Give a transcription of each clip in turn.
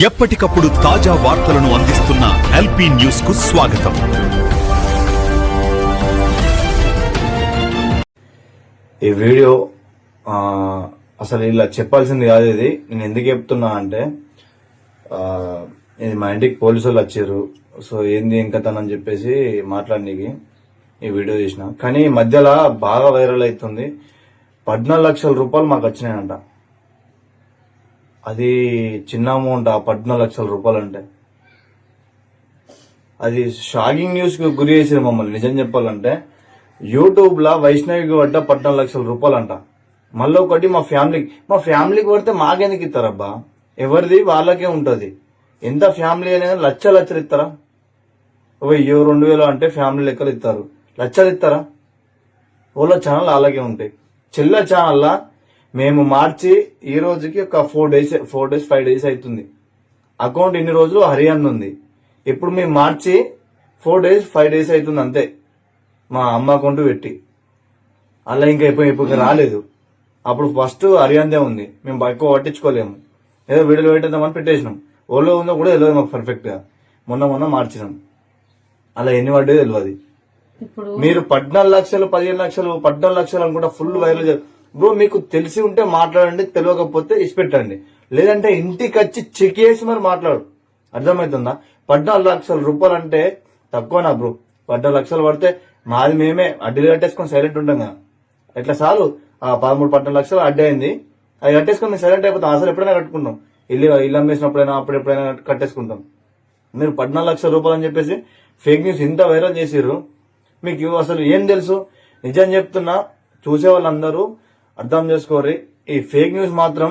ఎప్పటికప్పుడు తాజా వార్తలను అందిస్తున్న ఎల్పీ న్యూస్ కు స్వాగతం. ఈ వీడియో అసలు ఇలా చెప్పాల్సింది కాదు. ఇది నేను ఎందుకు చెప్తున్నా అంటే ఇది మా ఇంటికి పోలీసు వాళ్ళు వచ్చారు. సో ఏంది ఇంకా తనని చెప్పేసి మాట్లాడనీకి ఈ వీడియో చేసిన. కానీ మధ్యలో బాగా వైరల్ అవుతుంది. 14 లక్షల రూపాయలు మాకు వచ్చినాయంట. అది చిన్న అమౌంట్. 14 లక్షల రూపాయలు అంటే అది షాకింగ్ న్యూస్ కు గురి చేసింది మమ్మల్ని. నిజం చెప్పాలంటే యూట్యూబ్ లా వైష్ణవికి పడ్డ 14 లక్షల రూపాయలు అంట. మళ్ళీ ఒకటి మా ఫ్యామిలీకి పడితే మాకెందుకు ఇస్తారబ్బా? ఎవరిది వాళ్ళకే ఉంటది. ఎంత ఫ్యామిలీ అనేది లక్షలు ఇస్తారా? 1000 2000 అంటే ఫ్యామిలీ లెక్కలు ఇస్తారు. లక్షలు ఇస్తారా? ఓలా ఛానల్ అలాగే ఉంటాయి. చెల్ల ఛానల్లా మేము మార్చి ఈ రోజుకి ఒక 4 days 5 days అవుతుంది. అకౌంట్ ఇన్ని రోజులు హర్యానా ఉంది. ఇప్పుడు మేము మార్చి 4 days 5 days అవుతుంది అంతే. మా అమ్మ అకౌంట్ పెట్టి అలా ఇంకా ఇప్పుడు రాలేదు. అప్పుడు ఫస్ట్ హర్యానాదే ఉంది. మేము ఎక్కువ పట్టించుకోలేము. ఏదో వీడియోలు పెట్టేద్దామని పెట్టేసినాం. ఓలో ఉందో కూడా తెలియదు మాకు పర్ఫెక్ట్ గా. మొన్న మార్చినాం. అలా ఎన్ని పడ్డో తెలియదు. మీరు 14 లక్షలు 15 లక్షలు 14 లక్షలు అనుకుంటా ఫుల్ వైరల్. బ్రో మీకు తెలిసి ఉంటే మాట్లాడండి, తెలియకపోతే ఇచ్చిపెట్టండి. లేదంటే ఇంటికి వచ్చి చెక్ చేసి మరి మాట్లాడు. అర్థమవుతుందా? 14 లక్షల రూపాయలు అంటే తక్కువనా బ్రో? 14 లక్షలు పడితే మాది మేమే అడ్డీలు కట్టేసుకొని సైలెంట్ ఉంటాం కదా. ఎట్లా చాలు 13-14 లక్షలు అడ్డీ అయింది. అది కట్టేసుకొని మేము సైలెంట్ అయిపోతాం. అసలు ఎప్పుడైనా కట్టుకుంటాం. ఇల్లు అమ్మేసినప్పుడైనా అప్పుడెప్పుడైనా కట్టేసుకుంటాం. మీరు 14 లక్షల రూపాయలు అని చెప్పేసి ఫేక్ న్యూస్ ఇంత వైరల్ చేసిర్రు. మీకు అసలు ఏం తెలుసు? నిజం చెప్తున్నా, చూసే వాళ్ళందరూ అర్థం చేసుకోరి. ఈ ఫేక్ న్యూస్ మాత్రం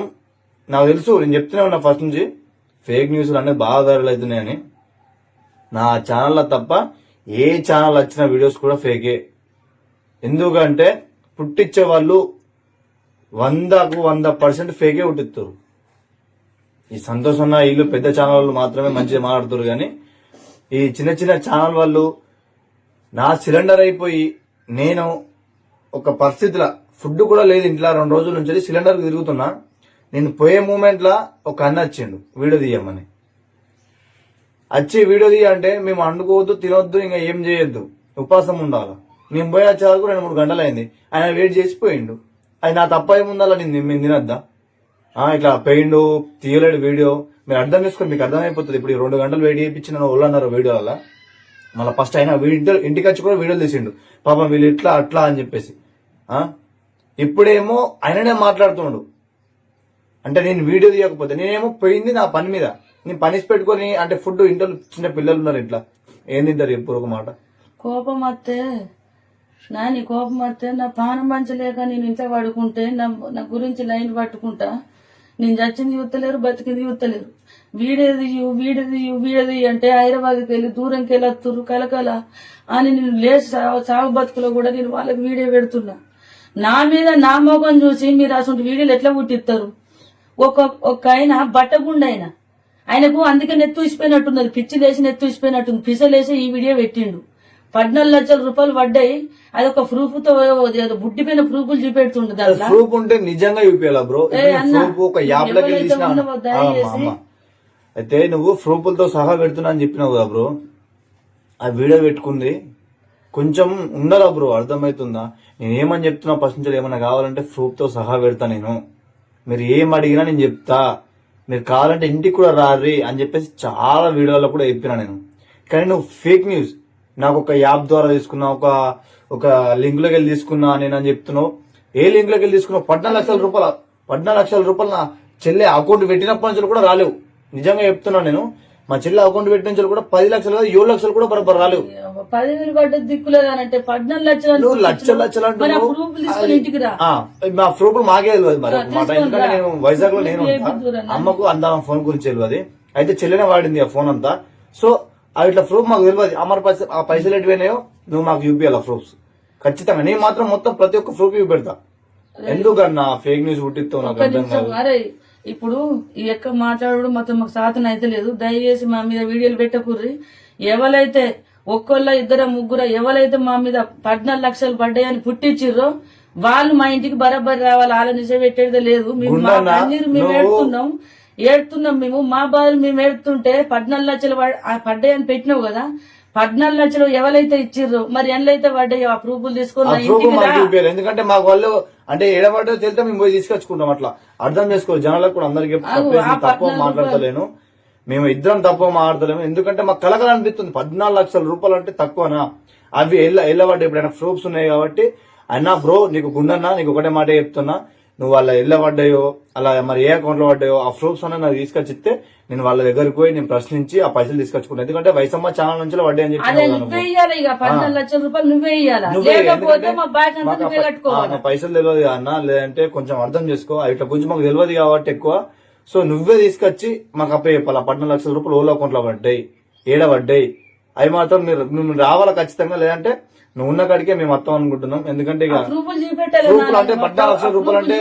నాకు తెలుసు. నేను చెప్తూనే ఉన్నా ఫస్ట్ నుంచి ఫేక్ న్యూస్లు అనేది బాగా వైరల్ అవుతున్నాయని. నా ఛానల్లో తప్ప ఏ ఛానల్ వచ్చిన వీడియోస్ కూడా ఫేకే. ఎందుకంటే పుట్టించే వాళ్ళు 100% ఫేకే పుట్టిస్తారు. ఈ సంతోషం వీళ్ళు పెద్ద ఛానల్ వాళ్ళు మాత్రమే మంచిగా మాట్లాడుతారు. కానీ ఈ చిన్న ఛానల్ వాళ్ళు నా సిలిండర్ అయిపోయి నేను ఒక పరిస్థితిలో ఫుడ్ కూడా లేదు ఇంట్లో 2 రోజుల నుంచి సిలిండర్ తిరుగుతున్నా. నేను పోయే మూమెంట్ లా ఒక అన్న వచ్చిండు వీడియో తీయమని. వచ్చి వీడియో తీయ అంటే మేము అండుకోవద్దు, తినొద్దు, ఇంకా ఏం చేయొద్దు, ఉపాసం ఉండాలి. మేము పోయి వచ్చే వరకు 2-3 గంటలు అయింది. ఆయన వెయిట్ చేసిపోయిండు. అది నా తప్ప ఏముండాలా? మేము తినొద్దా? ఇట్లా పోయిండు, తీయలేడు వీడియో. మీరు అర్థం చేసుకొని మీకు అర్థమైపోతుంది. ఇప్పుడు 2 గంటలు వెయిట్ చేయించిన వాళ్ళు అన్నారు వీడియో వల్ల. మళ్ళీ ఫస్ట్ ఆయన ఇంటికి వచ్చి కూడా వీడియోలు తీసిండు. పాపం వీళ్ళు ఇట్లా అట్లా అని చెప్పేసి. ఇప్పుడేమో ఆయననే మాట్లాడుతుండు. అంటే నేను వీడియో తీయకపోతే నేనేమో పోయింది నా పని మీద. నేను పనిసి పెట్టుకొని అంటే ఫుడ్ ఇంట్లో చిన్న పిల్లలు ఉన్నారు. ఇట్లా ఏం తింటారు ఎప్పుడు ఒక మాట. కోపం వస్తే నా పానం మంచలేక నేను ఇంట్లో పడుకుంటే నా గురించి లైన్ పట్టుకుంటా. నేను చచ్చింది చూస్తలేరు, బతికింది చూస్తలేరు. వీడేది అంటే హైదరాబాద్కి వెళ్ళి దూరంకి వెళ్ళి వస్తురు కలకల అని నేను లేచి సాగు బతుకులో కూడా నేను వాళ్ళకి వీడియో పెడుతున్నా. నా మీద నా మోగం చూసి మీరు అసలు వీడియోలు ఎట్లా పుట్టిస్తారు? ఒక ఆయన బట్టగుండ ఆయనకు అందుకే నెత్తు ఇచ్చిపోయినట్టున్నది. పిచ్చి లేసి నెత్తు ఇచ్చిపోయినట్టుంది. పిసలేసి ఈ వీడియో పెట్టిండు. 14 లక్షల రూపాయలు పడ్డాయి. అది ఒక ప్రూఫ్ తో బుడ్డిపోయిన ప్రూఫ్లు చూపెడుతుండు. ప్రూఫ్ ఉంటే నిజంగా చూపించాలా బ్రో? అయితే నువ్వు ప్రూఫ్లతో సహా పెడుతున్నా అని చెప్పినావు కదా బ్రో. ఆ వీడియో పెట్టుకుంది కొంచెం ఉండాలా బ్రో? అర్థమవుతుందా? నేనేమని చెప్తున్నా? ఫస్ట్ నుంచి ఏమన్నా కావాలంటే ప్రూఫ్ తో సహా పెడతా నేను. మీరు ఏం అడిగినా నేను చెప్తా. మీరు కావాలంటే ఇంటికి కూడా రారి అని చెప్పేసి చాలా వీడియోలో కూడా చెప్పినా నేను. కానీ నువ్వు ఫేక్ న్యూస్ నాకు ఒక యాప్ ద్వారా తీసుకున్నా, ఒక లింక్ లోకి వెళ్ళి తీసుకున్నా నేను అని చెప్తున్నావు. ఏ లింక్ లోకి వెళ్ళి తీసుకున్నావు? 14 లక్షల రూపాయలు నా చెల్లె అకౌంట్ పెట్టినప్పటి నుంచి కూడా రాలేవు. నిజంగా చెప్తున్నా నేను. మా చెల్లె అకౌంట్ పెట్టిన నుంచి కూడా 10 లక్షలు 7 లక్షలు కూడా బరబర్ రాలేవు. 10,000 పడ్డది దిక్కులేదంటే 14 లక్షలు నువ్వు లక్షలు మా ప్రూఫ్లు మాకే తెలియదు. మరి మాట ఎందుకంటే నేను వైజాగ్ లో నేను అమ్మకు అందా ఫోన్ గురించి తెలియదు. అయితే చెల్లెనే వాడింది ఆ ఫోన్ అంతా. సో ఇట్లా ప్రూఫ్ మాకు తెలియదు. అమర్ ఆ పైసలు ఎటువైనాయో నువ్వు మాకు చూపియాలి ప్రూఫ్స్ ఖచ్చితంగా. నేను మాత్రం మొత్తం ప్రతి ఒక్క ప్రూఫ్ చూపెడతా. ఎందుకన్నా ఫేక్ న్యూస్ పుట్టిస్తావు నాకు అర్థం కాదు. ఇప్పుడు ఈ యొక్క మాట్లాడు మొత్తం మాకు సాధన అయితే లేదు. దయచేసి మా మీద వీడియోలు పెట్టకూర్రి. ఎవరైతే ఒక్కళ్ళ 2 3 ఎవరైతే మా మీద 14 లక్షలు పడ్డాయని పుట్టించిర్రో వాళ్ళు మా ఇంటికి బరాబర్ రావాలి. ఆలోచించే పెట్టేది లేదు. మేము పెడుతున్నాం. ఏడుతున్నాం మేము, మా బాధలు మేము ఏడుతుంటే 14 లక్షలు పడ్డాయని పెట్టినావు కదా, 14 లక్షలు ఎవరైతే ఇచ్చిర్రో మరి ఎన్నైతే పడ్డాయో ఆ ప్రూఫ్లు తీసుకుని నా ఇంటికి రా. చూపించారు. ఎందుకంటే మాకు వాళ్ళు అంటే ఏడబడ్డో తెలితే మేము పోయి తీసుకొచ్చుకుంటాం. అట్లా అర్థం చేసుకోవాలి జనాలకు కూడా అందరికి. తక్కువ మాట్లాడతలేను, మేము ఇద్దరం తక్కువ మాట్లాడలేము. ఎందుకంటే మాకు కలకల అనిపిస్తుంది. 14 లక్షల రూపాయలు అంటే తక్కువనా? అవి ఎల్లబడ్డా ఎప్పుడైనా ప్రూఫ్స్ ఉన్నాయి కాబట్టి. అన్నా బ్రో నీకు గుండన్నా, నీకు ఒకటే మాట చెప్తున్నా, నువ్వు వాళ్ళ ఎల్లబడ్డాయో అలా మరి ఏ అకౌంట్ లో పడ్డాయో ఆ ప్రూఫ్స్ అన్న నాకు తీసుకొచ్చిస్తే నేను వాళ్ళ దగ్గరికి పోయి నేను ప్రశ్నించి ఆ పైసలు తీసుకొచ్చుకుంటాను. ఎందుకంటే వైసమ్మ ఛానల్ నుంచి పడ్డాయి అని అదే నువ్వే ఇయ్యాలి. ఇక 14 లక్షల రూపాయలు నువ్వే ఇయ్యాలా, లేకపోతే మా బ్యాగ్ అంతా నువ్వే కట్టుకోవాలి. మా పైసలు తెలియదు అన్న, లేదంటే కొంచెం అర్థం చేసుకో, ఇట్లా గురించి మాకు తెలియదు కాబట్టి ఎక్కువ. సో నువ్వే తీసుకొచ్చి మాకు అప్పే చెప్పాలి. 14 లక్షల రూపాయలు ఓలా అకౌంట్ లో పడ్డాయి, ఏడబడ్డాయి, అవి మాత్రం మీరు రావాలా ఖచ్చితంగా. లేదంటే నువ్వు ఉన్న కాడికే మేము మొత్తం అనుకుంటున్నాం. ఎందుకంటే ఇక ప్రూఫ్లు చూపెట్టాలి అంటే 14 లక్షల రూపాయలు అంటే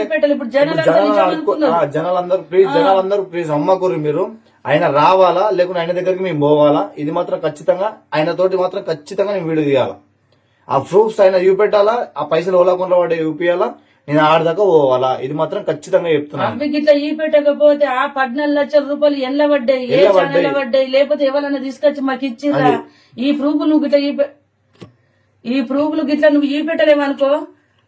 జనాలందరూ ప్లీజ్ అమ్మకూరు మీరు. ఆయన రావాలా, లేకుంటే ఆయన దగ్గరికి మేము పోవాలా. ఇది మాత్రం ఖచ్చితంగా ఆయన తోటి మాత్రం ఖచ్చితంగా నేను వీడియో తీయాలా. ఆ ప్రూఫ్స్ ఆయన చూపెట్టాలా, ఆ పైసలు ఓలా అకౌంట్ లో పడే చూపియాలా, నేను ఆడదాకా పోవాలా. ఇది మాత్రం ఖచ్చితంగా చెప్తున్నాను. ఇట్లా ఈ పెట్టకపోతే ఆ 14 లక్షల రూపాయలు ఎల్ల పడ్డాయి, ఏ ఛానల్ పడ్డాయి, లేకపోతే ఎవరైనా తీసుకొచ్చి మాకు ఇచ్చిరా ఈ ప్రూఫ్. నువ్వు గిట్లా ఈ ప్రూఫ్లు గిట్లా నువ్వు ఈ పెట్టలేమనుకో,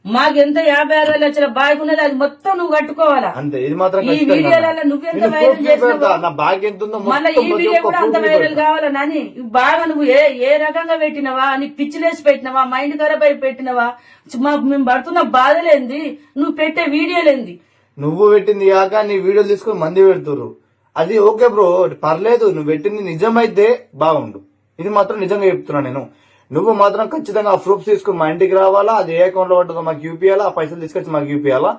మాకెంత 56 లక్షల బాగ్ ఉన్నది అది మొత్తం నువ్వు కట్టుకోవాలా. అంతే. ఇది మాత్రం ఈ వీడియోలలో నువ్వెంత వైరల్ చేసినావు, మళ్ళీ ఈ వీడియో కూడా అంత వైరల్ కావాలా నాని. బాగా నువ్వు ఏ రకంగా పెట్టినవా, నీకు పిచ్చిలేసి పెట్టినవా, మైండ్ ఖరాబ్ అయి పెట్టినవా, మేము పడుతున్న బాధలేంది, నువ్వు పెట్టే వీడియోలేంది. నువ్వు పెట్టింది కాక నీ వీడియోలు తీసుకుని మంది పెడుతురు. అది ఓకే బ్రో, పర్లేదు. నువ్వు పెట్టింది నిజమైతే బాగుండు. ఇది మాత్రం నిజంగా చెప్తున్నా నేను. నువ్వు మాత్రం ఖచ్చితంగా ఆ ప్రూఫ్స్ తీసుకుని మా ఇంటికి రావాలా, అది ఏ అకౌంట్ లో పడుతుందో మాకు చూపియాలా, ఆ పైసలు తీసుకొచ్చి మాకు చూపియాలా,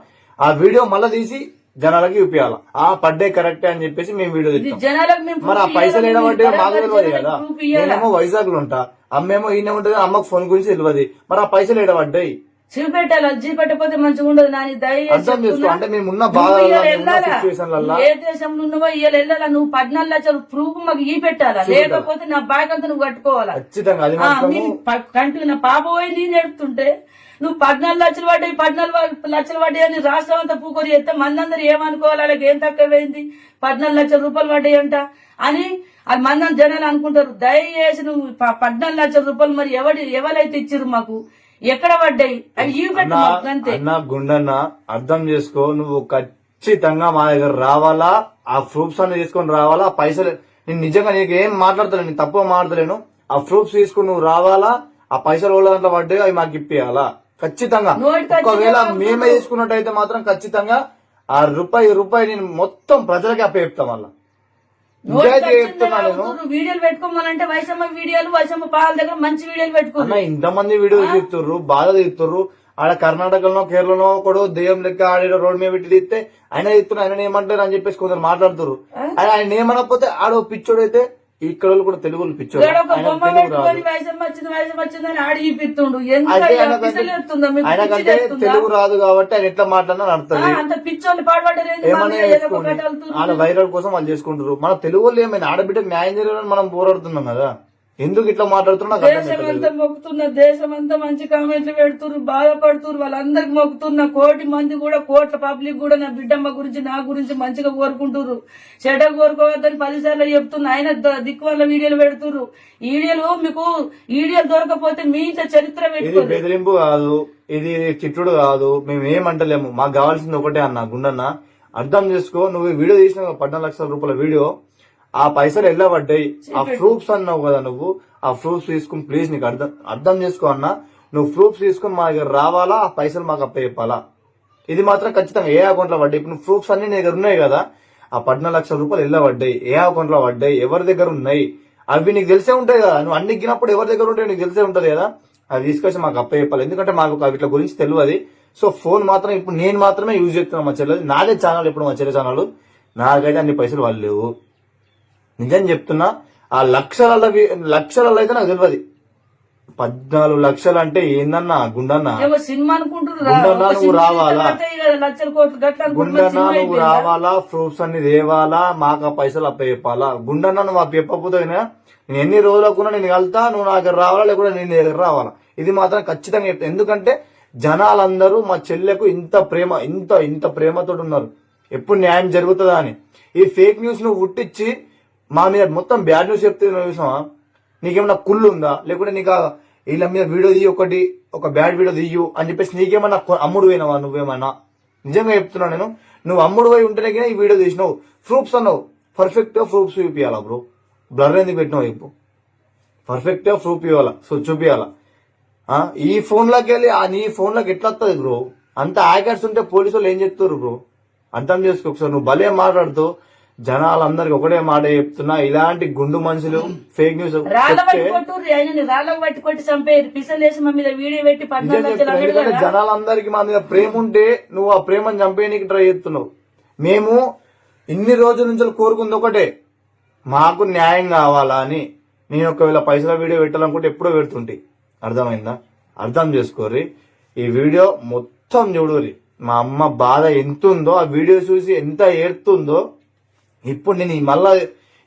ఆ వీడియో మళ్ళీ తీసి జనాలకి చూపియాలా. ఆ పడ్డే కరెక్టే అని చెప్పేసి మేము వీడియో తీస్తాం. మరి ఆ పైసలు ఏడబడ్డే మాకు తెలియదు కదా. నేనేమో వైజాగ్ లో ఉంటా, అమ్మేమో ఈయన ఉంటుంది, అమ్మకు ఫోన్ గురించి తెలియదు. మరి ఆ పైసలు ఏడబడ్డాయి చూపెట్టాలి. చూపెట్టకపోతే మంచిగా ఉండదు నాని. అర్థం చేసుకో. అంటే మేమున్న ఏ దేశంలో ఉన్నావో ఇవాళ వెళ్ళాలా, నువ్వు 14 లక్షల ప్రూఫ్ మాకు ఈ పెట్టాలా, లేకపోతే నా బ్యాగ్ అంతా నువ్వు కట్టుకోవాలా. కంటిన్యూ నా పాప పోయి నేను ఎడుతుంటే నువ్వు 14 లక్షలు పడ్డాయి, 14 లక్షలు పడ్డాయి అని రాష్ట్రం అంతా పూకొని చేస్తే మందందరూ ఏమనుకోవాలి, వాళ్ళకి ఏం తక్కువైంది, 14 లక్షల రూపాయలు పడ్డాయి అంట అని అది మందం జనాలు అనుకుంటారు. దయచేసి నువ్వు 14 లక్షల రూపాయలు మరి ఎవరైతే ఇచ్చిర్రు మాకు ఎక్కడ పడ్డాయి అవి అంతే. అన్న గుండన్న అర్థం చేసుకో. నువ్వు ఖచ్చితంగా మా దగ్గర రావాలా, ఆ ప్రూఫ్స్ అన్ని తీసుకొని రావాలా. ఆ పైసలు నేను నిజంగా నీకు ఏం మాట్లాడతలేను, నేను తప్పుగా మాట్లాడలేను. ఆ ప్రూఫ్స్ తీసుకుని నువ్వు రావాలా, ఆ పైసలు వాళ్ళ దాంట్లో పడ్డాయి అవి మాకు ఇప్పియాలా ఖచ్చితంగా. ఒకవేళ మేమే తీసుకున్నట్టయితే మాత్రం ఖచ్చితంగా ఆ రూపాయి నేను మొత్తం ప్రజలకి అప్ప చెప్తాం. వల్ల వీడియోలు పెట్టుకోమాలంటే వైసమ్మ వీడియోలు, వైసమ్మ పాల దగ్గర మంచి వీడియోలు పెట్టుకున్నా. ఇంతమంది వీడియోలు తీస్తుర్రు, బాధ తీస్తుర్రు. ఆడ కర్ణాటకలో కేరళలో కూడా దెయ్యం లెక్క ఆడ రోడ్ మీద పెట్టి తీస్తే ఆయన తీస్తున్నారు, ఆయన ఏమంటారు అని చెప్పేసి కొందరు మాట్లాడుతున్నారు. ఆయన ఏమనకపోతే ఆడ పిచ్చోడు అయితే ఇక్కడ కూడా తెలుగు పిచ్చోడు ఆయనకంటే తెలుగు రాదు కాబట్టి ఆయన ఎట్లా మాట్లాడినా అర్థం. ఆయన వైరల్ కోసం వాళ్ళు చేసుకుంటారు. మన తెలుగు వాళ్ళు ఏమైనా ఆడబిడ్డకు న్యాయం చేయాలని మనం పోరాడుతున్నాం కదా. ఎందుకు ఇట్లా మాట్లాడుతున్నా దేశమంతా మొక్కుతున్నా, దేశమంతా మంచి కామెంట్లు పెడుతున్నారు, బాధపడుతున్నారు. వాళ్ళందరికి మొక్కుతున్నా. 1 కోటి మంది కూడా, కోట్ల పబ్లిక్ కూడా నా బిడ్డమ్మ గురించి నా గురించి మంచిగా కోరుకుంటున్నారు. చెడ్డ కోరుకోవద్దని 10 సార్లు చెప్తున్నా. ఆయన దిక్కు వల్ల వీడియోలు పెడుతున్నారు. వీడియోలు మీకు వీడియోలు దొరకపోతే మీ ఇంట్లో చరిత్ర ఇది బెదిరింపు కాదు, ఇది చిట్టుడు కాదు. మేము ఏమంటలేము. మాకు కావాల్సింది ఒకటే అన్న గుండన్న అర్థం చేసుకో. నువ్వు వీడియో తీసిన 14 లక్షల రూపాయల వీడియో, ఆ పైసలు ఎలా పడ్డాయి, ఆ ప్రూఫ్స్ అన్నావు కదా నువ్వు. ఆ ప్రూఫ్స్ తీసుకుని ప్లీజ్ నీకు అర్థం చేసుకో అన్న. నువ్వు ప్రూఫ్స్ తీసుకుని మా దగ్గర రావాలా, ఆ పైసలు మాకు అప్ప చెప్పాలా. ఇది మాత్రం ఖచ్చితంగా ఏ అకౌంట్ లో పడ్డాయి. ఇప్పుడు నువ్వు ప్రూఫ్స్ అన్ని నీ దగ్గర ఉన్నాయి కదా. ఆ 14 లక్షల రూపాయలు ఎలా పడ్డాయి, ఏ అకౌంట్ లో పడ్డాయి, ఎవరి దగ్గర ఉన్నాయి, అవి నీకు తెలిసే ఉంటాయి కదా. నువ్వు అన్ని ఇచ్చినప్పుడు ఎవరి దగ్గర ఉంటాయి నీకు తెలిసే ఉంటది కదా. అది తీసుకొచ్చి మాకు అప్ప చెప్పాలి. ఎందుకంటే మాకు వీటి గురించి తెలియదు. సో ఫోన్ మాత్రం ఇప్పుడు నేను మాత్రమే యూజ్ చేస్తున్నాను. మా చెల్లెలు నాదే ఛానల్, ఇప్పుడు మా చెల్లె ఛానల్. నాకైతే అన్ని పైసలు వాళ్ళు లేవు. నిజం చెప్తున్నా. ఆ లక్షలలో అయితే నాకు తెలియదు. 14 లక్షలు అంటే ఏందన్నా గుండన్నా. సినిమా గుండన్నా నువ్వు రావాలా, గుండన్నా నువ్వు రావాలా, ప్రూఫ్స్ అన్ని తేవాలా, మాకు ఆ పైసలు అప్ప చెప్పాలా. గుండన్నా నువ్వు అప్ప చెప్పకపోతే నేను ఎన్ని రోజులకున్నా నేను వెళ్తా, నువ్వు నా దగ్గర రావాలా, లేకపోతే నేను దగ్గర రావాలా. ఇది మాత్రం ఖచ్చితంగా చెప్తా. ఎందుకంటే జనాలందరూ మా చెల్లెకు ఇంత ప్రేమతో ఉన్నారు. ఎప్పుడు న్యాయం జరుగుతుందా అని. ఈ ఫేక్ న్యూస్ ను ఉట్టించి మా మీద మొత్తం బ్యాడ్ న్యూస్ చెప్తే చూసినావా? నీకేమన్నా కుళ్ళు ఉందా? లేకుంటే నీకు వీళ్ళ మీద వీడియో తీయి, ఒక బ్యాడ్ వీడియో తీయు అని చెప్పేసి నీకేమన్నా అమ్ముడు పోయినావా? నువ్వేమన్నా నిజంగా చెప్తున్నా నేను, నువ్వు అమ్ముడు పోయి ఉంటేనే కానీ ఈ వీడియో తీసినావు. ప్రూఫ్స్ అన్నావు, పర్ఫెక్ట్ గా ప్రూఫ్స్ చూపియాలా బ్రో? బ్లర్ ఎందుకు పెట్టినావు? ఇప్పుడు పర్ఫెక్ట్ గా ప్రూఫ్ ఇవ్వాలా, సో చూపియాలా. ఈ ఫోన్ లోకి వెళ్ళి నీ ఫోన్ లోకి ఎట్లా వస్తుంది బ్రో? అంత హ్యాకర్స్ ఉంటే పోలీసు వాళ్ళు ఏం చెప్తారు బ్రో? అర్థం చేసుకో ఒకసారి. నువ్వు భలే మాట్లాడుతూ జనాలందరికి ఒకటే మాట చెప్తున్నా, ఇలాంటి గుండు మనుషులు ఫేక్ న్యూస్ ఎందుకంటే జనాలందరికి మా మీద ప్రేమ ఉంటే నువ్వు ఆ ప్రేమను చంపేయడానికి ట్రై చేస్తున్నావు. మేము ఇన్ని రోజుల నుంచి కోరుకుంది ఒకటే, మాకు న్యాయం కావాలా అని. నేను ఒకవేళ పైసల వీడియో పెట్టాలనుకుంటే ఎప్పుడో పెడుతుంటే. అర్థమైందా? అర్థం చేసుకోర్రి. ఈ వీడియో మొత్తం చూడుర్రి. మా అమ్మ బాధ ఎంత ఉందో ఆ వీడియో చూసి ఎంత ఏడుతుందో. ఇప్పుడు నేను మళ్ళా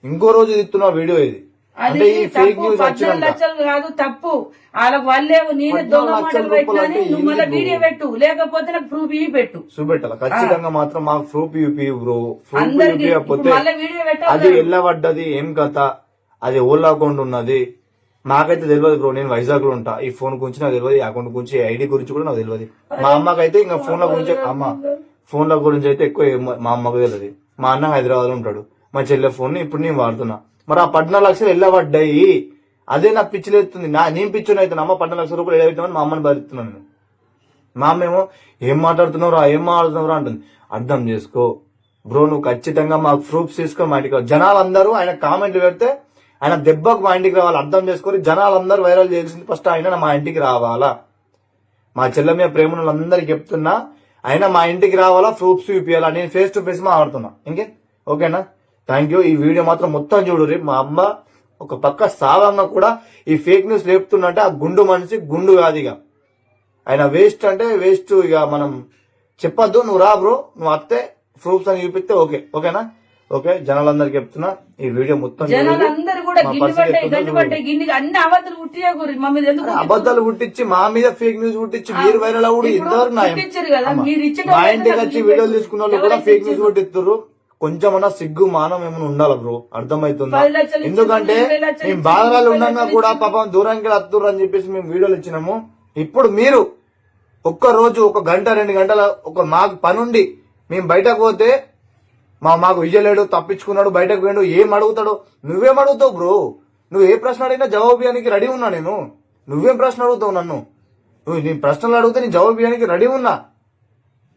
ఇంకో రోజు తిత్తున్నా వీడియో ఇది. అంటే ఈ ఫేక్ న్యూస్ లక్షలు కాదు తప్పు. వాళ్ళకి వాళ్ళే నేను దొంగ మాటలు పెట్టినని నువ్వు మళ్ళీ వీడియో పెట్టు, లేకపోతే నాకు ప్రూఫ్ ఇవి పెట్టు. చూపెట్టాలి ఖచ్చితంగా. మాత్రం మాకు ప్రూఫ్ యూపీ బ్రో. ప్రూఫ్ యూపీయకపోతే అది ఎల్లబడ్డది ఏం కథ, అది ఓలా అకౌంట్ ఉన్నది. నాకైతే తెలియదు బ్రో, నేను వైజాగ్ లో ఉంటా. ఈ ఫోన్ గురించి నాకు తెలియదు, ఈ అకౌంట్ గురించి, ఐడి గురించి కూడా నాకు తెలియదు. మా అమ్మకైతే ఇంకా ఫోన్ల గురించి, ఫోన్ల గురించి అయితే ఎక్కువ మా అమ్మకు తెలియదు. మా అన్న హైదరాబాద్ లో ఉంటాడు, మా చెల్లె ఫోన్ ఇప్పుడు నేను వాడుతున్నా. మరి ఆ 14 లక్షలు ఎల్లబడ్డాయి, అదే నాకు పిచ్చిలేస్తుంది. నేను పిచ్చుని అయితే అమ్మ 14 లక్షల రూపాయలు ఎడబెట్టామని మా అమ్మని భరిస్తున్నాను నేను. మా అమ్మ ఏమో ఏం మాట్లాడుతున్నావురా అంటుంది. అర్థం చేసుకో బ్రో, నువ్వు ఖచ్చితంగా మాకు ప్రూఫ్స్ తీసుకొని మా ఇంటికి. జనాలందరూ ఆయన కామెంట్లు పెడితే ఆయన దెబ్బకు మా ఇంటికి రావాలి. అర్థం చేసుకొని జనాలందరూ వైరల్ చేయాల్సింది ఫస్ట్ ఆయన మా ఇంటికి రావాలా. మా చెల్లె మీద ప్రేమను అందరికి చెప్తున్నా, ఆయన మా ఇంటికి రావాలా, ప్రూఫ్స్ చూపించాలా. నేను ఫేస్ టు ఫేస్ మాట్లాడుతున్నా. ఇంకే ఓకేనా? Thank you. ఈ వీడియో మాత్రం మొత్తం చూడు. రేపు మా అమ్మ ఒక పక్క సావంగా కూడా ఈ ఫేక్ న్యూస్ లేపుతున్నట్టే ఆ గుండు మనిషి గుండు కాదు. ఇక ఆయన వేస్ట్ అంటే వేస్ట్. ఇక మనం చెప్పొద్దు. నువ్వు రా బ్రో, నువ్వు అత్తే ప్రూఫ్స్ అని చూపిస్తే ఓకే. ఓకేనా? ఓకే. జనాలందరికి చెప్తున్నా ఈ వీడియో మొత్తం అబద్ధాలు పుట్టించి మా మీద ఫేక్ న్యూస్ పుట్టించి మీరు వైరల్ అవుడు ఇంతవరకు మా ఇంటికి వచ్చి వీడియోలు తీసుకున్న వాళ్ళు కూడా ఫేక్ న్యూస్ పుట్టిస్తారు. కొంచెమన్నా సిగ్గు మానం ఏమైనా ఉండాలి బ్రో. అర్థమవుతుందా? ఎందుకంటే మేము బాధలు ఉండగా కూడా పాపం దూరానికి వస్తుర్రు అని చెప్పేసి మేము వీడియోలు ఇచ్చినాము. ఇప్పుడు మీరు ఒక్క రోజు 1 గంట 2 గంటల మాకు పనుండి మేము బయటకు పోతే మాకు ఇయ్యలేడు, తప్పించుకున్నాడు, బయటకు పోయాడు, ఏం అడుగుతాడు? నువ్వేం అడుగుతావు బ్రో? నువ్వు ఏ ప్రశ్న అడిగినా జవాబు ఇవ్వడానికి రెడీ ఉన్నా నేను. నువ్వేం ప్రశ్న అడుగుతావు నన్ను? నీ ప్రశ్నలు అడిగితే నేను జవాబు ఇవ్వడానికి రెడీ ఉన్నా.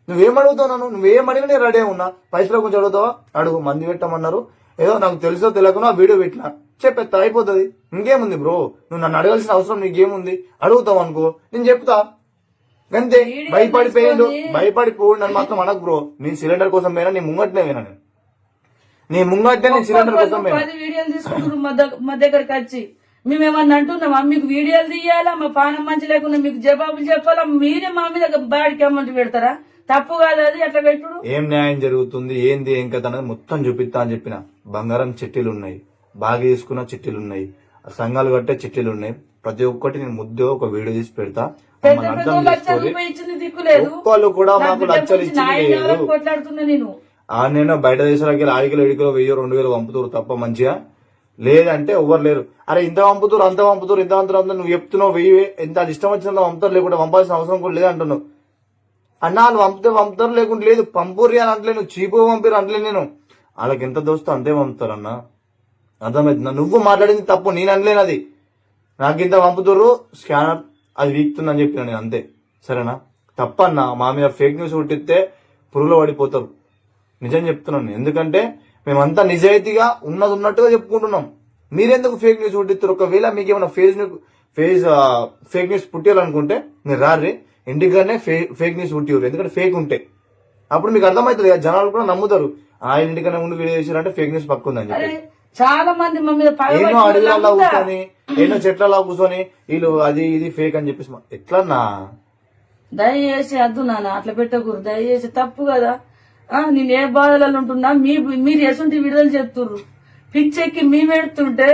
నువ్వేం అడుగుతావు నన్ను? నువ్వేం అడిగినా నేను రెడీ ఉన్నా. పైసల గురించి అడుగుతావా? అడుగు. మంది పెట్టమన్నారు, ఏదో నాకు తెలుసో తెలియకుండా వీడియో పెట్టినా, చెప్పేస్తా, అయిపోతుంది. ఇంకేముంది బ్రో? నువ్వు నన్ను అడగాల్సిన అవసరం నీకేముంది? అడుగుతావు అనుకో, నేను చెప్తా. అంతే. భయపడిపోయి నన్ను మాత్రం అనకు బ్రో. నేను సిలిండర్ కోసం పోయినా, నీ ముంగట్నే పోయినా. నేను సిలిండర్ కోసం పోయినా. 10 వీడియోలు తీసుకుంటారు మా దగ్గరకు వచ్చి. మేమేమన్నా అంటున్నామా? మీకు వీడియోలు తీయాలా, మా పానం మంచి లేకుండా మీకు జవాబులు చెప్పాలా? మీరే మా మీద బాడికి అమౌంట్ పెడతారా? తప్పు కాదు అది. అట్లా పెట్టుడు. ఏం న్యాయం జరుగుతుంది, ఏంది ఏం కథ అనేది మొత్తం చూపిస్తా అని చెప్పిన. బంగారం చిట్టీలు ఉన్నాయి, బాగా తీసుకున్న చిట్టీలు ఉన్నాయి, సంఘాలు కట్టే చిట్టీలు ఉన్నాయి. ప్రతి ఒక్కటి నేను ముద్దు ఒక వీడియో తీసి పెడతా. ఒక్కళ్ళు కూడా మాకు లక్షలు ఇచ్చింది కొట్లాడుతున్నా నేను. నేను బయట దేశాలకి 5 కిలో 7 కిలో 1000 2000 పంపుతారు తప్ప మంచిగా లేదంటే ఎవరు లేరు. అరే ఇంత పంపుతారు అంత పంపుతారు ఇంత అంత నువ్వు చెప్తున్నావు 1000 ఎంత ఇష్టం వచ్చినంత పంపుతారు, లేకుంటే పంపాల్సిన అవసరం కూడా లేదంటున్నావు. అన్నా వాళ్ళు పంపుతారు లేకుంటే లేదు. పంపుర్రి అని అంటలే, నువ్వు చీపు పంపిరు అంటలే. నేను వాళ్ళకి ఎంత దోస్తో అంతే పంపుతారు అన్న. అర్థమవుతుందా? నువ్వు మాట్లాడింది తప్పు, నేను అనలేను. అది నాకు ఇంత పంపుతారు, స్కానర్ అది వీక్తుందని చెప్పిన నేను, అంతే. సరేనా? తప్పన్నా. మా మీద ఫేక్ న్యూస్ పుట్టిస్తే పురుగులో పడిపోతారు. నిజం చెప్తున్నాను. ఎందుకంటే మేమంతా నిజాయితీగా ఉన్నది ఉన్నట్టుగా చెప్పుకుంటున్నాం. మీరెందుకు ఫేక్ న్యూస్ పుట్టిస్తారు? ఒకవేళ మీకు ఏమైనా ఫేక్ న్యూస్ పుట్టాలనుకుంటే మీరు రారి ఇంటికానే ఫేక్ న్యూస్ పుట్టివారు. ఎందుకంటే ఫేక్ ఉంటే అప్పుడు మీకు అర్థమవుతుంది కదా, జనాలు కూడా నమ్ముతారు. ఆయన ఇంటికన్నా ముందు వీడియో చేశారంటే ఫేక్ న్యూస్ పక్క ఉందని చెప్పి. చాలా మంది ఎన్నో అడవిలలో కూర్చొని ఎన్నో చెట్లలో కూర్చొని వీళ్ళు అది ఇది ఫేక్ అని చెప్పేసి ఎట్లన్నా. దయచేసి అద్దు నాన్న అట్లా పెట్టకూడదు దయచేసి. తప్పు కదా. నేను ఏ బాధలలో ఉంటున్నా మీరు ఎసుంటి విడుదల చేస్తుర్రు. పిచ్చెక్కి మేము పెడుతుంటే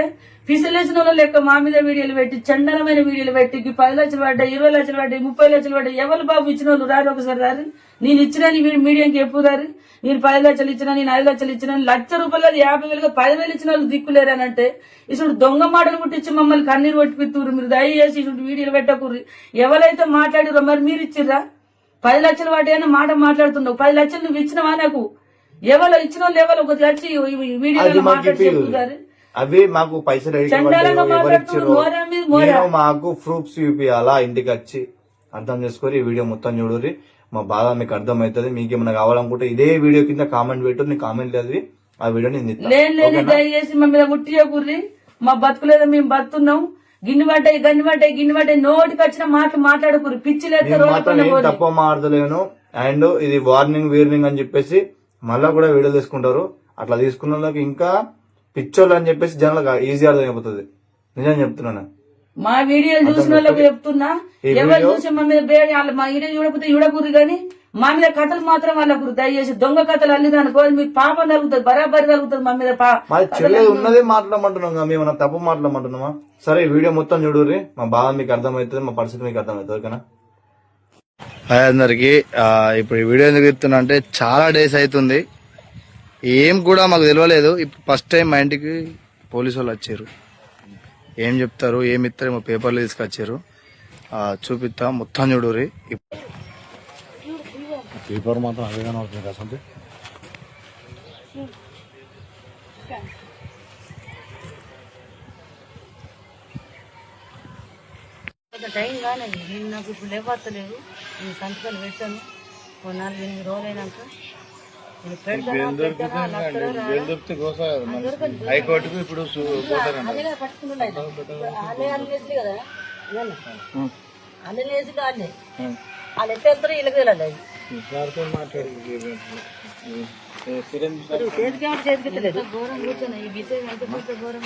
పిసిలేసిన వాళ్ళ లెక్క మా మీద వీడియోలు పెట్టి చండలమైన వీడియోలు పెట్టి 10 లక్షలు పడ్డాయి, 20 లక్షలు పడ్డాయి, 30 లక్షలు పడ్డాయి. ఎవరు బాబు ఇచ్చిన వాళ్ళు రారు, ఒకసారి రారు. నేను ఇచ్చినా మీడియంకి ఎప్పుడు రారు. నేను 10 లక్షలు ఇచ్చినా, నేను 5 లక్షలు ఇచ్చినా, ₹1,00,000 50,000 10,000 ఇచ్చిన వాళ్ళు దిక్కులేరనంటే ఇప్పుడు దొంగ మాటలు పుట్టించి మమ్మల్ని కన్నీరు కొట్టిపిత్తురు. మీరు దయచేసి ఇటువంటి వీడియోలు పెట్టకూర్రి. ఎవరైతే మాట్లాడిరో మరి మీరు ఇచ్చిర్రా? 10 లక్షలు వాటి మాట మాట్లాడుతున్నావు. 10 లక్షలు నువ్వు ఇచ్చినవా? నాకు ఎవరో ఇచ్చిన వాళ్ళు ఎవరో ఒకటి వచ్చి వీడియోలో మాట్లాడుతున్నారు. అవి మాకు పైసలు ఎవరిచ్చారో మాకు ప్రూఫ్స్ చూపియాలా, ఇంటికి వచ్చి అర్థం చేసుకొని ఈ వీడియో మొత్తం చూడరి. మా బాధ మీకు అర్థమవుతుంది. మీకు ఏమైనా కావాలనుకుంటే ఇదే వీడియో కింద కామెంట్ పెట్టు, నేను కామెంట్ చదివి ఆ వీడియో లేదు. దయచేసి మా మీద ముట్టియకూర్రి. మా బతుకులేదో మేము బతున్నాం. గిన్నె పడ్డాయి నోటికి వచ్చిన మాటలు మాట్లాడకూరు. పిచ్చి లేదు తప్ప మాట్లాడలేను. అండ్ ఇది వార్నింగ్ అని చెప్పేసి మళ్ళా కూడా వీడియో తీసుకుంటారు. అట్లా తీసుకున్న వాళ్ళకి ఇంకా పిచ్చోళ్ళు అని చెప్పేసి జనాలకు ఈజీ అర్థమైపోతుంది. నిజం చెప్తున్నాను. మా వీడియోలు చూసిన వాళ్ళకి చెప్తున్నా, ఎవరు చూసి మా మీద మా వీడియో చూడకపోతే చూడకూడదు, కానీ మా మీద కథలు మాత్రం వాళ్ళకు దయచేసి దొంగ కథలు అల్లిదనుకో మీకు పాపం తగ్గుతుంది, బరాబరి తగ్గుతుంది. మా మీద చెల్లెది ఉన్నదే మాట్లాడమంటున్నాం, మేము తప్పు మాట్లాడమంటున్నామా? సరే ఈ వీడియో మొత్తం చూడుర్రి. మా బాధ మీకు అర్థమవుతుంది, మా పరిస్థితి మీకు అర్థమవుతుంది. ఓకేనా? హాయ్ అందరికి. ఇప్పుడు ఈ వీడియో ఎందుకు చెప్తున్నా అంటే చాలా డేస్ అవుతుంది, ఏం కూడా మాకు తెలియలేదు. ఇప్పుడు ఫస్ట్ టైం మా ఇంటికి పోలీసు వాళ్ళు వచ్చారు. ఏం చెప్తారు, ఏమి ఇస్తారు, మా పేపర్లు తీసుకొచ్చారు. చూపిస్తా, మొత్తం చూడుర్రి. పేపర్ మాత్రం అదే అవుతుంది అసలు. టైం కానీ నేను నాకు ఇప్పుడు లేవత్తలేదు. నేను సంతకాలు పెట్టాను. 4-8 రోజులు అయినాక హైకోర్టుకు ఇప్పుడు అన్నీ వేసి వాళ్ళే వాళ్ళు ఎట్లా వెళ్తారో వీళ్ళకి తెలియదు. చేతికి ఘోరం కూర్చొని ఈ విషయం ఎంత కూర్చో ఘోరం.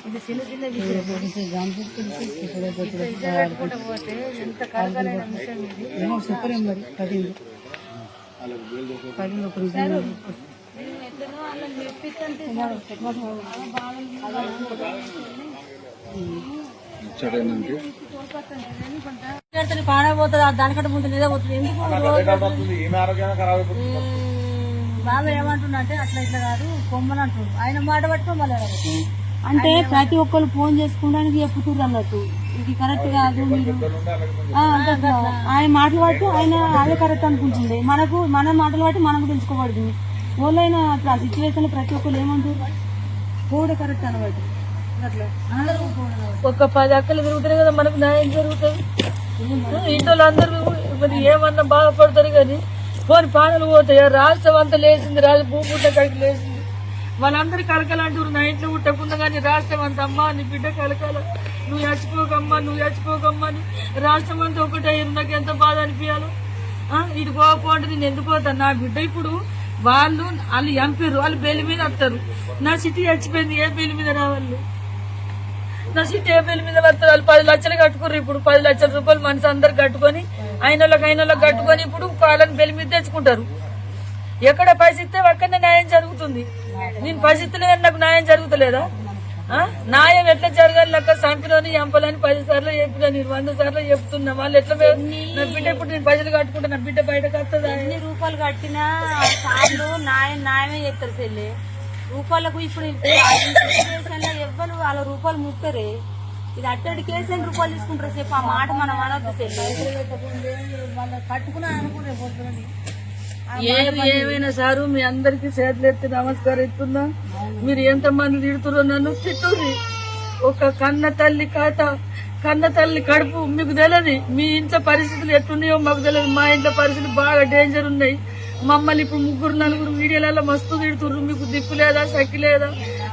ఇది చిన్న చిన్న విషయం పోతే ఎంత కలగలైన విషయం ఇది. పాడైపోతుంది, దానికంటే ముందు లేదా పోతుంది. ఎందుకు బాగా ఏమంటున్నా అంటే అట్లా ఇట్లా కాదు కొమ్మని అంటారు. ఆయన మాట పట్టుకోమని అంటే ప్రతి ఒక్కరు ఫోన్ చేసుకోవడానికి చెప్పుతున్నారు అన్నట్టు. ఇది కరెక్ట్ కాదు, మీరు ఆయన మాటలు బట్టి ఆయన అదే కరెక్ట్ అనుకుంటుంది. మన మాటలు బట్టి మనకు తెలుసుకోబడుతుంది. ఓన్లైనా అట్లా సిచ్యువేషన్ ప్రతి ఒక్కరు ఏమంటారు కూడా కరెక్ట్ అనమాట. అట్లా ఒక 10 అక్కలు తిరుగుతారు కదా, మనకు న్యాయం జరుగుతుంది. ఇంట్లో అందరూ మరి ఏమన్నా బాధపడతారు, కానీ పోని పాటలు పోతాయి. రాష్ట్రం అంతా లేచింది, భూముంట కడికి లేచింది. వాళ్ళందరూ కలకలంటారు. నా ఇంట్లో ఉట్టకుండా కానీ రాష్ట్రం అంతా అమ్మా నీ బిడ్డ కలకాల, నువ్వు చచ్చిపోకమ్మా అని రాష్ట్రం అంతా ఒకటే. నాకు ఎంత బాధ అనిపించాలో. ఇటు పోకపోతే నేను ఎందుకు పోతాను? నా బిడ్డ ఇప్పుడు వాళ్ళు ఎంపీరు, వాళ్ళు బెయిల్ మీద వస్తారు. నా సిటీ చచ్చిపోయింది, ఏ బెయిల్ మీద రావాలి? నా సిటీ ఏ బెయిల్ మీద వస్తారు? వాళ్ళు 10 లక్షలు కట్టుకుర్రు. ఇప్పుడు 10 లక్షల రూపాయలు మనిషి అందరు కట్టుకొని అయిన వాళ్ళకి కట్టుకొని ఇప్పుడు వాళ్ళని బెయిల్ మీద తెచ్చుకుంటారు. ఎక్కడ పరిస్థితి అక్కడనే న్యాయం జరుగుతుంది. నేను పరిస్థితి లేదని నాకు న్యాయం జరుగుతలేదా? న్యాయం ఎట్లా జరగాలి? నాకు సంపిలోని ఎంపలని 10 సార్లు చెప్పినా, నేను 100 సార్లు చెప్తున్నా. వాళ్ళు ఎట్లా నా బిడ్డ ఇప్పుడు నేను పైసలు కట్టుకుంటా, నా బిడ్డ బయటకు వస్తుంది. ఎన్ని రూపాయలు కట్టినా సార్లు న్యాయమే చేస్తారు చెల్లి. రూపాయలకు ఇప్పుడు ఎవ్వరు వాళ్ళ రూపాయలు ముక్కరే. ఇది అట్టడి కేసు ఎన్ని రూపాయలు తీసుకుంటారు చెప్పు? ఆ మాట మనం అనొద్దు చెల్లి. కట్టుకున్నా అనుకునే ఏమైనా సారు మీ అందరికి చేతులెత్తి నమస్కారం ఇస్తున్నా. మీరు ఎంతమంది తిడుతురో నన్ను తిట్టుర్రి. ఒక కన్న తల్లి కడుపు మీకు తెలియదు. మీ ఇంట్లో పరిస్థితులు ఎట్లున్నాయో మాకు తెలియదు. మా ఇంట్లో పరిస్థితులు బాగా డేంజర్ ఉన్నాయి. మమ్మల్ని ఇప్పుడు 3-4 వీడియోలలో మస్తు తిడుతుర్రు. మీకు దిక్కు లేదా, సక్కి లేదా,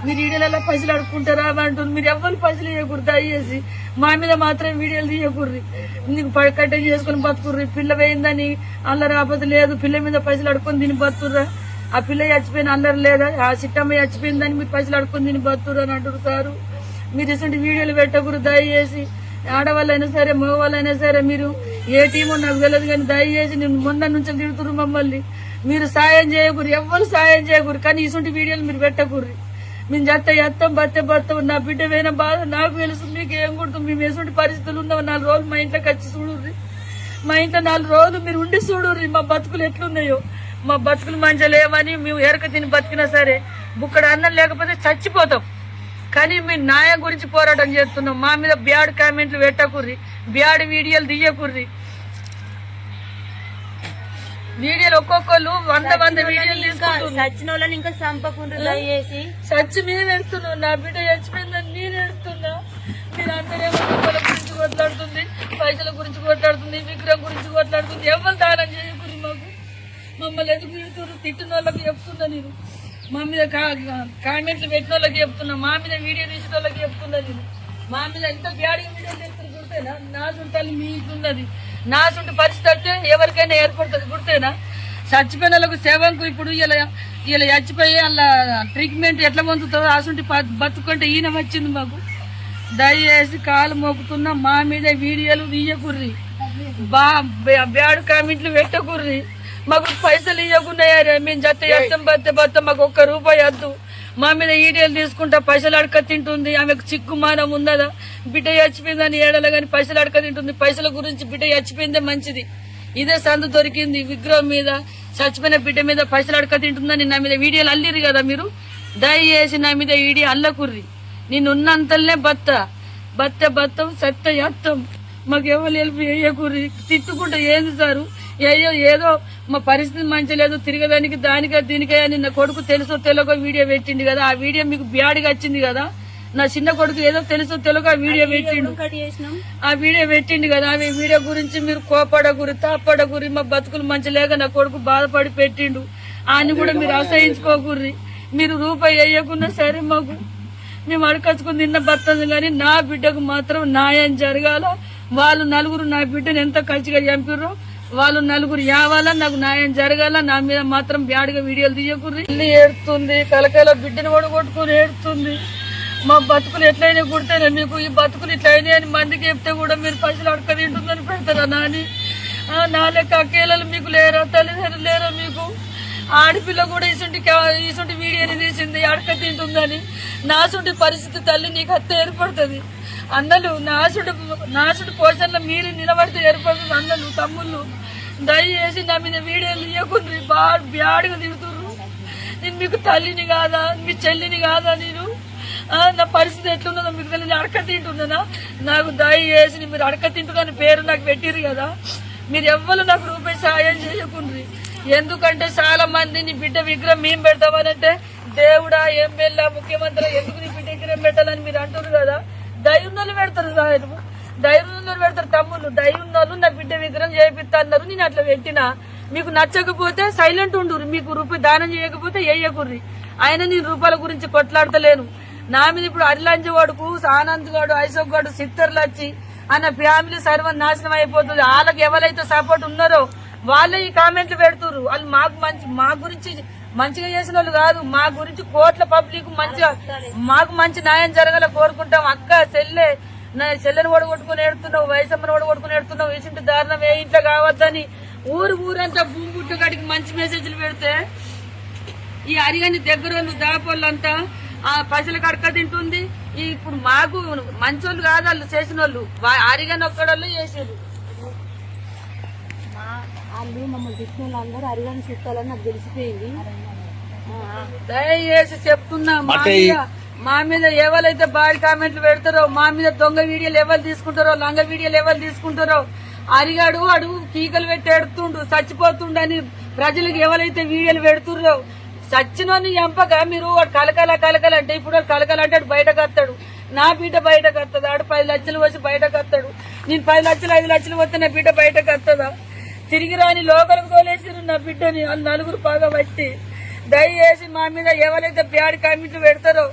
మీరు వీడియోలలో పైసలు అడుక్కుంటారా అంటున్నారు. మీరు ఎవరు పైసలు ఇవ్వకూడదు దయచేసి. మా మీద మాత్రం వీడియోలు తీయకూర్రి. నీకు కట్ట చేసుకుని బతుకుర్రి. పిల్ల వేయిందని అల్లరి ఆపద లేదు, పిల్ల మీద పైసలు అడుక్కొని తిని బతుకుర్రా. ఆ పిల్ల చచ్చిపోయిన అల్లరి లేదా, ఆ చిట్టమ్మ చచ్చిపోయిందని మీరు పైసలు అడుక్కొని తిని బతుకుర్రా అని అంటారు సారు. మీరు ఇటువంటి వీడియోలు పెట్టకూడదు దయచేసి. ఆడవాళ్ళైనా సరే మగవాళ్ళైనా సరే, మీరు ఏ టీమో నాకు తెలియదు, కానీ దయచేసి నేను మొన్న నుంచి తిడుతున్నారు మమ్మల్ని. మీరు సాయం చేయకూరు, ఎవ్వరు సాయం చేయకూరు, కానీ ఇటువంటి వీడియోలు మీరు పెట్టకూర్రి. మేము చేస్తాం బత్తాం నా బిడ్డ పోయిన బాధ నాకు తెలుసు, మీకు ఏం కొడుతుంది. మేము ఎటువంటి పరిస్థితులు ఉన్నావు 4 రోజులు మా ఇంట్లోకి వచ్చి చూడుర్రి, మా ఇంట్లో 4 రోజులు మీరు ఉండి చూడుర్రి మా బతుకులు ఎట్లున్నాయో. మా బతుకులు మంచిగా లేవని మేము ఎరక తిని బతికినా సరే బుక్కడ అన్నం లేకపోతే చచ్చిపోతాం, కానీ మీరు న్యాయం గురించి పోరాటం చేస్తున్నాం. మా మీద బ్యాడ్ కామెంట్లు పెట్టకుర్రి, బ్యాడ్ వీడియోలు తీయకుర్రి. వీడియోలు ఒక్కొక్కరు 100 వీడియోలు తీసుకుంటున్నారు. సచిన వాళ్ళని ఇంకా చంపకుండా దయచేసి. సచ్చి మీద ఎడుతున్నావు, నా బిడ్డ చచ్చిపోయిందని నేను ఎడుతున్నా. మీరు అందరేమో రూపాయల గురించి కొట్లాడుతుంది, పైసల గురించి కొట్లాడుతుంది, విగ్రహం గురించి కొట్లాడుతుంది. ఎవరు దానం చేయకూడదు మాకు. మమ్మల్ని ఎందుకు తిడుతున్నారు? తిట్టిన వాళ్ళకి చెప్తున్నా నేను. మా మీద కామెంట్లు పెట్టిన వాళ్ళకి చెప్తున్నా, మా మీద వీడియో తీసిన వాళ్ళకి చెప్తున్నా నేను. మా మీద ఎంత బ్యాడ్గా వీడియో చేస్తారు గుర్తేనా? నా చుట్టాలు మీ ఇంట్లున్నది, నా చుట్టూ పరిస్థితి అంటే ఎవరికైనా ఏర్పడుతుంది గుర్తేనా? చచ్చిపోయిన వాళ్ళకు సేవంకు ఇప్పుడు ఇలా చచ్చిపోయి అలా ట్రీట్మెంట్ ఎట్లా పొందుతుందో అసంటి బతుకుంటే ఈయన వచ్చింది మాకు. దయచేసి కాలు మోపుతున్నా, మా మీద వీడియోలు తీయకుర్రి, బ్యాడ్ కామెంట్లు పెట్టకుర్రి. మాకు పైసలు ఇవ్వకున్నాయారే, మేము చేస్తాం బత్తాం మాకు 1 రూపాయి వద్దు. మా మీద ఈడీలు తీసుకుంటా పైసలు అడక తింటుంది. ఆమెకు చిక్కుమానం ఉన్నదా? బిడ్డ చచ్చిపోయిందని ఏడలో కానీ పైసలు అడక తింటుంది. పైసల గురించి బిడ్డ చచ్చిపోయిందే మంచిది. ఇదే సందు దొరికింది విగ్రహం మీద, చచ్చిపోయిన బిడ్డ మీద పైసలు అడక తింటుందని నా మీద వీడియోలు అల్లిరు కదా మీరు. దయచేసి నా మీద వీడియో అల్లకుర్రి. నేనున్నంతలనే బత్తం సత్యం. మాకు ఎవరు హెల్ప్ వేయకుర్రి. తిట్టుకుంటా ఏంది సారు, ఏదో మా పరిస్థితి మంచి లేదు, తిరగదానికి దీనికే అని నా కొడుకు తెలుసో తెలియక వీడియో పెట్టిండు కదా. ఆ వీడియో మీకు బ్యాడ్గా వచ్చింది కదా. నా చిన్న కొడుకు ఏదో తెలుసో తెలియక ఆ వీడియో పెట్టిండు కదా. ఆ వీడియో గురించి మీరు కోపడగురి తాపడగురి. మా బతుకులు మంచి లేక నా కొడుకు బాధపడి పెట్టిండు. ఆయన కూడా మీరు అసహించుకోకుర్రి. మీరు రూపాయి వేయకున్నా సరే మాకు మేము అడకచ్చుకుని తిన్న బతుంది, కానీ నా బిడ్డకు మాత్రం న్యాయం జరగాల. వాళ్ళు 4 నా బిడ్డను ఎంత కలిసిగా చంపిర్రో వాళ్ళు 4 యావాలా, నాకు న్యాయం జరగాల. నా మీద మాత్రం బ్యాడ్గా వీడియోలు తీయకుర్రి. ఇల్లు ఏడుతుంది, కలకల బిడ్డను కొట్టుకొని ఏడుతుంది. మా బతుకులు ఎట్లయినా కుడితేనే మీకు ఈ బతుకులు ఇట్లయినా అని మందికి చెప్తే కూడా మీరు పైసలు అడక తింటుందని పెడతారా నాని? నా లెక్క అక్కేళ్ళు మీకు లేరా? తల్లిదండ్రులు లేరా మీకు? ఆడపిల్ల కూడా ఇసుంటి వీడియోని తీసింది అడక తింటుందని. నాసుంటి పరిస్థితి తల్లి నీకు హత్య ఏర్పడుతుంది. అన్నలు నాసుడు పోషణలో మీరు నిలబడితే ఏర్పడుతుంది. అన్నలు తమ్ముళ్ళు దయచేసి నా మీద వీడియోలు ఇవ్వకుండ్రి. బ్యాడ్గా తిడుతుర్రు. నేను మీకు తల్లిని కాదా, మీ చెల్లిని కాదా? నేను నా పరిస్థితి ఎట్లున్నదో మీకు తెలియదు. అడక తింటున్నానా? నాకు దయచేసి మీరు అడక తింటున్న పేరు నాకు పెట్టిరు కదా. మీరు ఎవ్వరు నాకు రూపాయి సాయం చేయకుండ్రి. ఎందుకంటే చాలా మంది నీ బిడ్డ విగ్రహం మేము పెడతామనంటే దేవుడా ఎమ్మెల్యే ముఖ్యమంత్రి ఎందుకు నీ బిడ్డ విగ్రహం పెట్టాలని మీరు అంటున్నారు కదా. దయ్యున్నోళ్ళు పెడతారు, దయ్యున్నోళ్ళు పెడతారు. తమ్ముళ్ళు దయ్యున్నోళ్ళు నా బిడ్డ విగ్రహం చేపిస్తా అన్నారు. నేను అట్లా పెట్టినా. మీకు నచ్చకపోతే సైలెంట్ ఉండుర్రి. మీకు రూపాయి దానం చేయకపోతే వేయకుర్రి. ఆయన నేను రూపాయల గురించి కొట్లాడతలేను. నా మీద ఇప్పుడు అరిలంజి వాడుకు ఆనంద్ గాడు, అశోక్ గాడు, సిత్తర్లు వచ్చి అన్న ఫ్యామిలీ సర్వం నాశనం అయిపోతుంది. వాళ్ళకి ఎవరైతే సపోర్ట్ ఉన్నారో వాళ్ళే ఈ కామెంట్లు పెడుతుర్రు. వాళ్ళు మా గురించి మంచిగా చేసిన వాళ్ళు కాదు. మా గురించి కోట్ల పబ్లిక్ మాకు మంచి న్యాయం జరగాల కోరుకుంటాం. అక్క చెల్లెని ఓడగొట్టుకుని ఏడుతున్నావు, వయసమ్మని ఓడగొట్టుకుని ఏడుతున్నావు, ఇసుంటి దారుణం ఏ ఇంట్లో కావద్దని ఊరంతా భూమి పుట్టుకాడికి మంచి మెసేజ్లు పెడితే ఈ అరిగని దగ్గరోళ్ళు దాపోళ్ళంతా ఆ పైసలకు అడక తింటుంది. ఇప్పుడు మాకు మంచోళ్ళు కాదు వాళ్ళు చేసిన వాళ్ళు, అరిగని ఒక్కడోళ్ళు చేసారు. వాళ్ళు మమ్మల్ని తిట్టిన వాళ్ళందరూ అరిగాని చుట్టాలని నాకు తెలిసిపోయింది. దయచేసి చెప్తున్నా, మా మీద ఎవరైతే బాడీ కామెంట్లు పెడతారో, మా మీద దొంగ వీడియోలు ఎవరు తీసుకుంటారో, లంగ వీడియోలు ఎవరు తీసుకుంటారో, అరిగాడు అడుగు కీకలు పెట్టి ఎడుతుండు చచ్చిపోతుండని ప్రజలకు ఎవరైతే వీడియోలు పెడుతుర్రో, చచ్చినోని ఎంపగా మీరు వాడు కలకల అంటే ఇప్పుడు వాడు కలకల అంటే బయటకు వస్తాడు. నా బిడ్డ బయటకు వస్తుంది. ఆడు 10 లక్షలు వచ్చి బయటకు వస్తాడు. నేను 10 లక్షలు 5 లక్షలు వస్తే నా బిడ్డ బయటకు వస్తుందా? తిరిగి రాని లోకలకు తోలేసిరు నా బిడ్డని వాళ్ళు 4 బాగా బట్టి. దయచేసి మా మీద ఎవరైతే బ్యాడ్ కామెంట్లు పెడతారో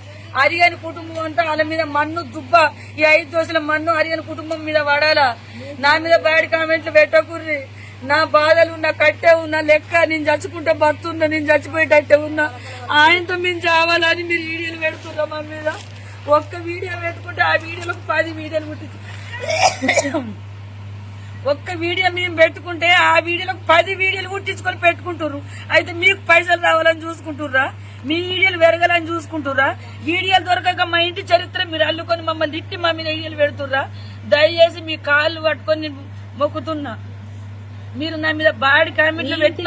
అరిగని కుటుంబం అంతా వాళ్ళ మీద మన్ను దుబ్బ ఈ 5 దోశల మన్ను అరిగని కుటుంబం మీద పడాలా. నా మీద బ్యాడ్ కామెంట్లు పెట్టకుర్రి. నా బాధలు నా కట్టే ఉన్నా లెక్క, నేను చచ్చుకుంటే బతున్నా, నేను చచ్చిపోయేటట్టే ఉన్నా. ఆయనతో మేము చావాలని మీరు వీడియోలు పెడుతున్నా మా మీద. ఒక్క వీడియో పెట్టుకుంటే ఆ వీడియోలకు 10 వీడియోలు పుట్టించు ఒక్క వీడియో మేము పెట్టుకుంటే ఆ వీడియోలకు 10 వీడియోలు కుట్టించుకొని పెట్టుకుంటారు. అయితే మీకు పైసలు రావాలని చూసుకుంటుర్రా, మీ వీడియోలు పెరగాలని చూసుకుంటుర్రా? వీడియోలు దొరకక మా ఇంటి చరిత్ర మీరు అల్లుకొని మమ్మల్ని తిట్టి మా మీద వీడియోలు పెడుతుర్రా? దయచేసి మీ కాళ్ళు పట్టుకొని నేను మొక్కుతున్నా. మీరు నా మీద బాడి కామెంట్లు పెట్టిన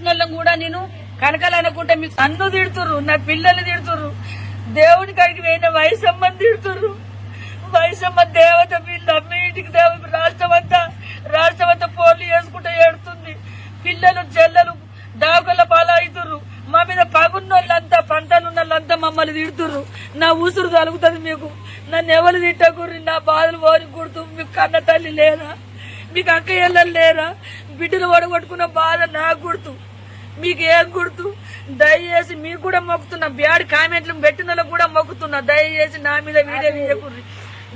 వాళ్ళు కూడా నేను కనకాలనుకుంటే మీకు నన్ను తిడుతుర్రు, నా పిల్లల్ని తిడుతుర్రు, దేవుడి కాడికి పోయిన వయసమ్మని తిడుతుర్రు. వయసమ్మ దేవత పిల్ల మీ ఇంటికి దేవత రాష్ట్రం అంతా పోర్లు వేసుకుంటే ఏడుతుంది. పిల్లలు చెల్లెలు దావకల్ల పాలవుతుర్రు. మా మీద పగున్నోళ్ళంతా పంటలున్నోళ్ళంతా మమ్మల్ని తిడుతుర్రు. నా ఊసురు తలుగుతుంది మీకు. నన్ను ఎవరు తిట్టకుర్రి, నా బాధలు ఓరి కుడుతూ. మీకు కన్న తల్లి లేరా? మీకు అక్కయ్యలు లేరా? బిడ్డలు ఒడగొట్టుకున్న బాధ నాకు గుర్తు, మీకు ఏం గుర్తు? దయచేసి మీకు కూడా మొక్కుతున్నా, బ్యాడ్ కామెంట్లు పెట్టిన వాళ్ళకు కూడా మొక్కుతున్నా. దయచేసి నా మీద వీడియో తీయకుర్రి,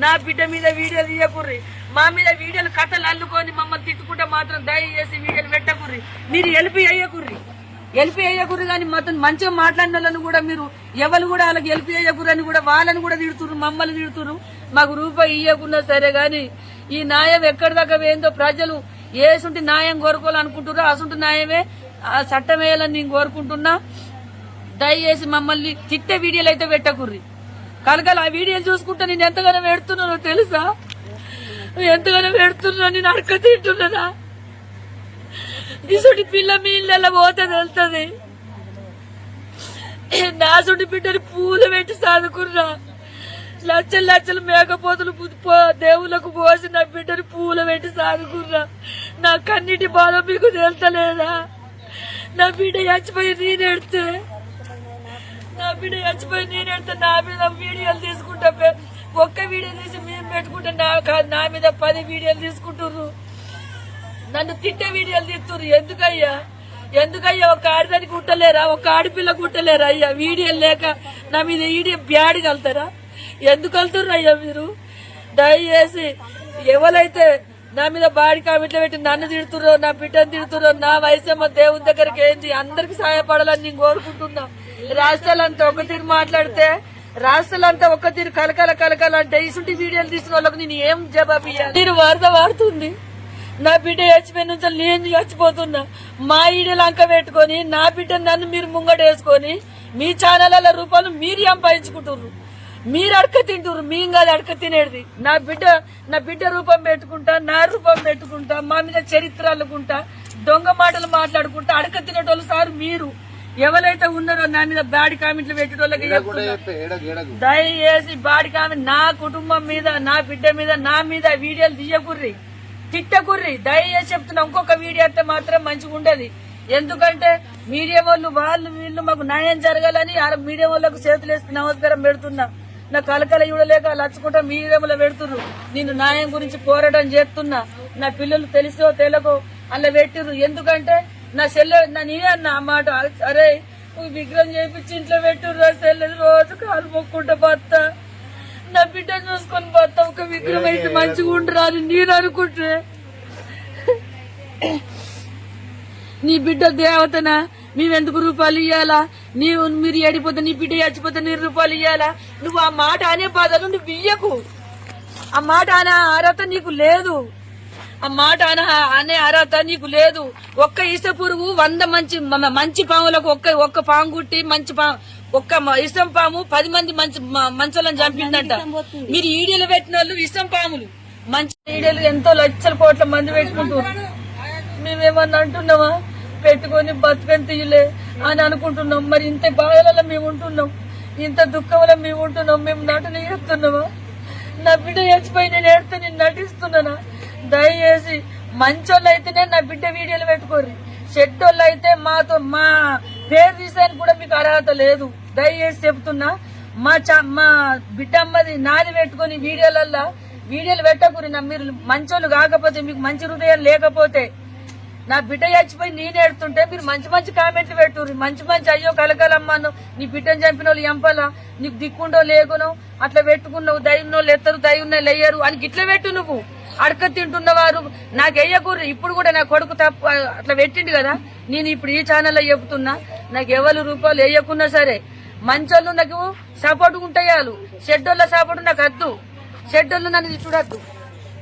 నా బిడ్డ మీద వీడియో తీయకుర్రి. మా మీద వీడియోలు కథలు అల్లుకొని మమ్మల్ని తిట్టుకుంటే మాత్రం దయచేసి వీడియోలు పెట్టకుర్రి. మీరు ఎల్పి అయ్యకుర్రి కానీ మొత్తం మంచిగా మాట్లాడిన వాళ్ళని కూడా మీరు ఎవరు కూడా వాళ్ళకి ఎల్పి అయ్యకుర్రి అని కూడా వాళ్ళని కూడా తిడుతుర్రు, మమ్మల్ని తిడుతుర్రు. మాకు రూపాయి ఇయ్యకున్నా సరే గాని ఈ న్యాయం ఎక్కడి దాకా వేయిందో ప్రజలు ఏసుంటి న్యాయం కోరుకోవాలనుకుంటుర్రో అసుంటి న్యాయమే చట్టం వేయాలని నేను కోరుకుంటున్నా. దయచేసి మమ్మల్ని తిట్టే వీడియోలు అయితే పెట్టకుర్రి. కనుక ఆ వీడియోలు చూసుకుంటే నేను ఎంతగానో పెడుతున్నానో తెలుసా? ఎంతగానో పెడుతున్నా, నేను అడక తింటున్నానా? ఇసుటి పిల్ల మీ ఇళ్ళ పోతే వెళ్తుంది. నా సుటి బిడ్డని పూలు పెట్టి సాదుకున్నా, లక్షలు మేకపోతులు దేవుళ్ళకు పోసి నా బిడ్డని పూలు పెట్టి సాదుకున్నా. నా కన్నిటి బాధ మీకు తెలుతలేదా? నా బిడ్డ చచ్చిపోయి నేనెడితే నా మీద వీడియోలు తీసుకుంటా. ఒక్క వీడియో తీసి మేము పెట్టుకుంటే నా మీద 10 వీడియోలు తీసుకుంటుర్రు. నన్ను తిట్టే వీడియోలు తీస్తుర్రు. ఎందుకయ్యా ఒక ఆడదానికి కుట్టలేరా? ఒక ఆడపిల్ల కుట్టలేరా అయ్యా? వీడియోలు లేక నా మీద వీడియో బ్యాడ్ కలుతారా? ఎందుకు వెళ్తుర్రు అయ్యా మీరు? దయచేసి ఎవరైతే నా మీద బాడీ కామెంట్లు పెట్టి నన్ను తిడుతుర్రో, నా బిడ్డను తిడుతుర్రో, నా వయసమ్మ దేవుని దగ్గరికి ఏంది అందరికి సహాయపడాలని నేను కోరుకుంటున్నా. రాష్ట్రాలంతా ఒక తీరు మాట్లాడితే, రాష్ట్రాలంతా ఒక్క తీరు కలకాలంటే ఇసుంటి వీడియోలు తీసిన వాళ్ళకు నేను ఏం జవాబు ఇయ్యాలి? నేను వరద వాడుతుంది. నా బిడ్డ చచ్చిపోయిన నుంచి నేను చచ్చిపోతున్నా. మా ఈడలు అంక పెట్టుకొని నా బిడ్డ నన్ను మీరు ముంగటేసుకొని మీ ఛానళ్ళ రూపాయలు మీరు సంపాదించుకుంటుర్రు. మీరు అడక తింటుర్రు, మేము కాదు అడక తినేది. నా బిడ్డ రూపం పెట్టుకుంటా, నా రూపం పెట్టుకుంటా, మా మీద చరిత్ర అల్లుకుంటా, దొంగ మాటలు మాట్లాడుకుంటా అడక తినేటోళ్ళు సార్ మీరు. ఎవరైతే ఉన్నారో నా మీద బాడీ కామెంట్లు పెట్టేటోళ్ళకి దయచేసి బాడీ కామెంట్ నా కుటుంబం మీద, నా బిడ్డ మీద, నా మీద వీడియోలు తీయకుర్రి, తిట్టకుర్రి. దయచేసి చెప్తున్నా, ఇంకొక వీడియో అయితే మాత్రం మంచిగా ఉండదు. ఎందుకంటే మీడియా వాళ్ళు వీళ్ళు మాకు న్యాయం జరగాలని మీడియా వాళ్ళకు చేతులు వేసి నమస్కారం పెడుతున్నా. నా కలకల ఇవ్వలేక లచ్చుకుంటా మీడియాలో పెడుతున్నారు. నేను న్యాయం గురించి పోరాటం చేస్తున్నా. నా పిల్లలు తెలిసో తెలియకో అలా పెట్టిర్రు. ఎందుకంటే నా నేనే అన్న ఆ మాట, అరే విగ్రహం చేయించి ఇంట్లో పెట్టుర్రు సెల్లె రోజు కాలు మొక్కుంటా బత్తా, నా బిడ్డ చూసుకొని బత్తా, ఒక విగ్రహం అయితే మంచిగా ఉండరా అని నేను అనుకుంటే, నీ బిడ్డ దేవతనా మేమెందుకు రూపాయలు ఇయ్యాలా? మీరు ఏడిపోతే నీ బిడ్డ చచ్చిపోతే 100 రూపాయలు ఇయ్యాలా? నువ్వు ఆ మాట అనే బాధలు నువ్వు ఇయ్యకు. ఆ మాట అనే అర్హత నీకు లేదు. ఆ మాట అనే అర్హత నీకు లేదు. ఒక్క ఇస పురుగు 100 మంచి పాములకు ఒక్క పాము కుట్టి ఒక్క ఇసం పాము 10 మంది మంచోళ్ళని చంపిందంట. మీరు ఈడీలు పెట్టిన వాళ్ళు ఇసం పాములు, మంచి ఈడీలు ఎంతో లక్షల కోట్ల మంది పెట్టుకుంటారు. మేమేమన్నా అంటున్నావా? పెట్టుకొని బతుకని తీయలే అని అనుకుంటున్నాం. మరి ఇంత బాధలలో మేము ఉంటున్నాం, ఇంత దుఃఖంలో మేము ఉంటున్నాం. మేము నటులు ఏడుతున్నావా? నా బిడ్డ చచ్చిపోయి నేను ఏడితే నేను నటిస్తున్నానా? దయచేసి మంచోళ్ళు అయితేనే నా బిడ్డ వీడియోలు పెట్టుకోరు. చెడ్డోళ్ళు అయితే మా పేరు తీసేయడానికి కూడా మీకు అర్హత లేదు. దయచేసి చెప్తున్నా, మా బిడ్డ అమ్మది నాది పెట్టుకుని వీడియోలు పెట్టకూరి. మీరు మంచోళ్ళు కాకపోతే, మీకు మంచి హృదయం లేకపోతే, నా బిడ్డ చచ్చిపోయి నేను ఏడుతుంటే మీరు మంచి కామెంట్లు పెట్టుర్రు. మంచి అయ్యో కలకలమ్మాను, నీ బిడ్డను చంపిన వాళ్ళు ఎంపలా, నీకు దిక్కుండో లేకునో అట్లా పెట్టుకున్నావు, దయ్యున్నోళ్ళు ఎత్తరు, దయ్యున్నోళ్ళు వెయ్యరు అని గిట్ల పెట్టు. నువ్వు అడక తింటున్నవారు నాకు వెయ్యకూర్రు. ఇప్పుడు కూడా నా కొడుకు తప్పు అట్లా పెట్టిండు కదా. నేను ఇప్పుడు ఈ ఛానల్లో చెబుతున్నా, నాకు ఎవరు రూపాయలు వేయకున్నా సరే, మంచోళ్ళు నాకు సపోర్ట్ ఉంటాయాలు, షెడ్డోళ్ళ సపోర్ట్ నాకు వద్దు, షెడ్డోళ్ళు నన్ను చూడద్దు.